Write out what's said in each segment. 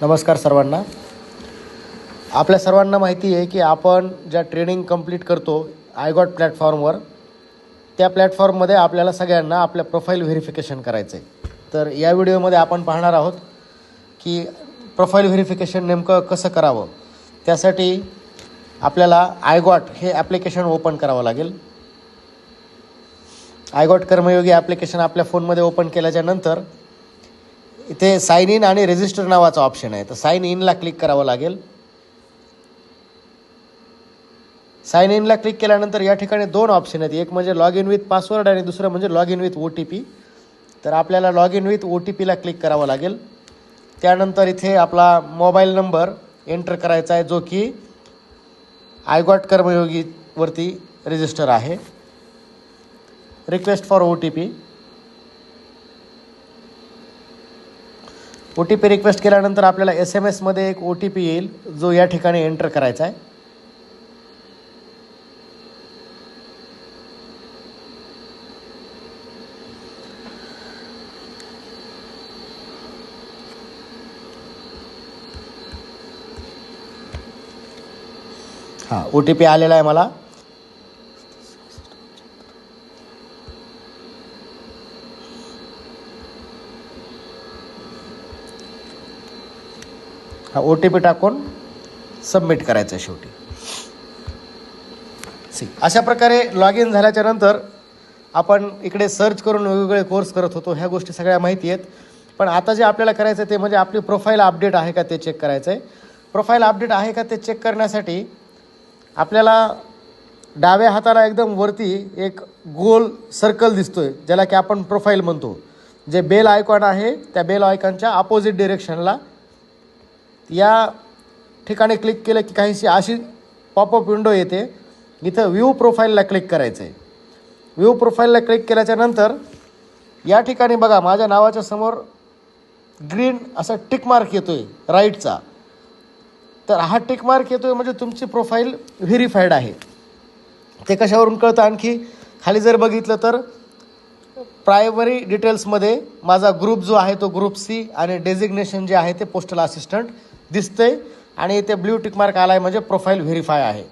नमस्कार सर्वांना. आपल्या सर्वांना माहिती आहे की आपण ज्या ट्रेनिंग कंप्लीट करतो आयगॉट प्लॅटफॉर्मवर, त्या प्लॅटफॉर्ममध्ये आपल्याला सगळ्यांना आपल्या प्रोफाईल व्हेरिफिकेशन करायचं आहे. तर या व्हिडिओमध्ये आपण पाहणार आहोत की प्रोफाईल व्हेरिफिकेशन नेमकं कसं करावं. त्यासाठी आपल्याला आयगॉट हे ॲप्लिकेशन ओपन करावं लागेल. आयगॉट कर्मयोगी ॲप्लिकेशन आपल्या फोनमध्ये ओपन केल्याच्यानंतर इथे साइन इन आणि रजिस्टर नावाचा ऑप्शन आहे. तर साइन इनला क्लिक करावं लागेल. साइन इनला क्लिक केल्यानंतर या ठिकाणी दोन ऑप्शन आहेत. एक म्हणजे लॉग इन विथ पासवर्ड आणि दुसरं म्हणजे लॉग इन विथ OTP. तर आपल्याला लॉग इन विथ OTPला क्लिक करावं लागेल. त्यानंतर इथे आपला मोबाईल नंबर एंटर करायचा आहे, जो की आयगॉट कर्मयोगीवरती रजिस्टर आहे. Request for OTP. OTP request केल्यानंतर आपल्याला SMS-मध्ये एक OTP येईल, जो या ठिकाणी एंटर करायचा आहे. OTP आलेला आहे मला. OTP टाकून सबमिट करायचं आहे शेवटी. अशा प्रकारे लॉग इन झाल्याच्या नंतर आपण इकडे सर्च करून वेगवेगळे कोर्स करत होतो. ह्या गोष्टी सगळ्या माहिती आहेत. पण आता जे आपल्याला करायचं आहे ते म्हणजे आपली प्रोफाईल अपडेट आहे का ते चेक करायचं आहे. प्रोफाईल अपडेट आहे का ते चेक करण्यासाठी आपल्याला डाव्या हाताला एकदम वरती एक गोल सर्कल दिसतोय, ज्याला की आपण प्रोफाईल म्हणतो. जे बेल आयकॉन आहे त्या बेल आयकॉनच्या अपोजिट डिरेक्शनला या ठिकाणी क्लिक केलं की काहीशी अशी पॉपअप विंडो येते. इथं व्ह्यू प्रोफाईलला क्लिक करायचं आहे. व्ह्यू प्रोफाईलला क्लिक केल्याच्यानंतर या ठिकाणी बघा, माझ्या नावाच्या समोर ग्रीन असा टिक मार्क येतो आहे राईटचा. तर हा टिक मार्क येतो आहे म्हणजे तुमची प्रोफाईल व्हेरीफाईड आहे. ते कशावरून कळतं आणखी खाली जर बघितलं तर प्रायमरी डिटेल्समध्ये माझा ग्रुप जो आहे तो ग्रुप C आणि डेझिग्नेशन जे आहे ते पोस्टल असिस्टंट दिसतंय आणि ते ब्ल्यू टिक मार्क आला आहे म्हणजे प्रोफाईल व्हेरीफाय आहे.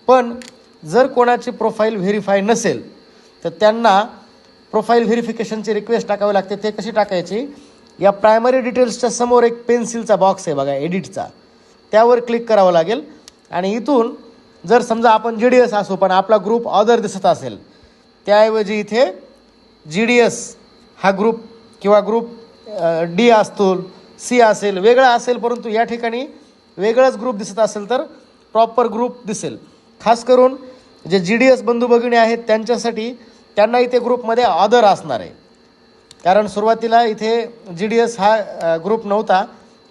पण जर कोणाची प्रोफाईल व्हेरीफाय नसेल तर त्यांना प्रोफाईल व्हेरिफिकेशनची रिक्वेस्ट टाकावी लागते. ते कशी टाकायची, या प्रायमरी डिटेल्सच्या समोर एक पेन्सिलचा बॉक्स आहे बघा एडिटचा, त्यावर क्लिक करावं लागेल. आणि इथून जर समजा आपण GDS असू पण आपला ग्रुप अदर दिसत असेल, त्याऐवजी इथे GDS हा ग्रुप किंवा ग्रुप D असतो, C असेल, वेगळा असेल, परंतु या ठिकाणी वेगळाच ग्रुप दिसत असेल तर प्रॉपर ग्रुप दिसेल. खास करून जे GDS बंधू भगिनी आहेत त्यांच्यासाठी, त्यांना इथे ग्रुपमध्ये अदर असणार आहे. कारण सुरुवातीला इथे GDS हा ग्रुप नव्हता,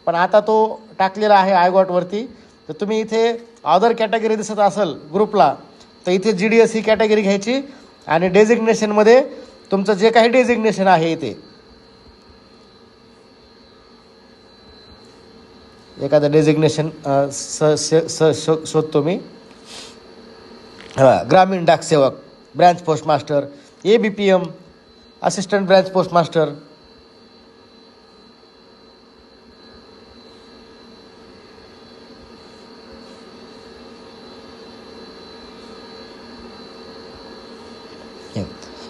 पण आता तो टाकलेला आहे आयगॉटवरती. तर तुम्ही इथे अदर कॅटेगरी दिसत असेल ग्रुपला तर इथे GDS ही कॅटेगरी घ्यायची आणि डेझिग्नेशनमध्ये तुमचं जे काही डेझिग्नेशन आहे इथे एखादं डेझिग्नेशन शोधतो मी. ग्रामीण डाक सेवक, branch post master, ABPM, assistant branch post master.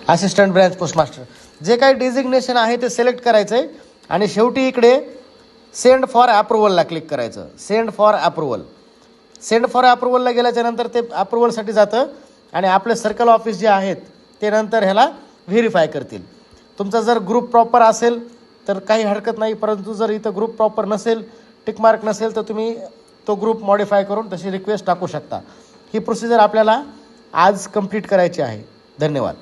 Assistant branch post master जे काही डेझिग्नेशन आहे ते सिलेक्ट करायचं आहे आणि शेवटी इकडे सेंड फॉर अप्रुव्हलला क्लिक करायचं. Send for approval. Send for अप्रुव्हलला गेल्याच्यानंतर ते अप्रुव्हलसाठी जातं आणि आपले सर्कल ऑफिस जे आहेत ते नंतर ह्याला व्हेरीफाय करतील. तुमचा जर ग्रुप प्रॉपर असेल तर काही हरकत नाही, परंतु जर इथं ग्रुप प्रॉपर नसेल, टिकमार्क नसेल, तर तुम्ही तो ग्रुप मॉडिफाय करून तशी रिक्वेस्ट टाकू शकता. ही प्रोसिजर आपल्याला आज कंप्लीट करायची आहे. धन्यवाद.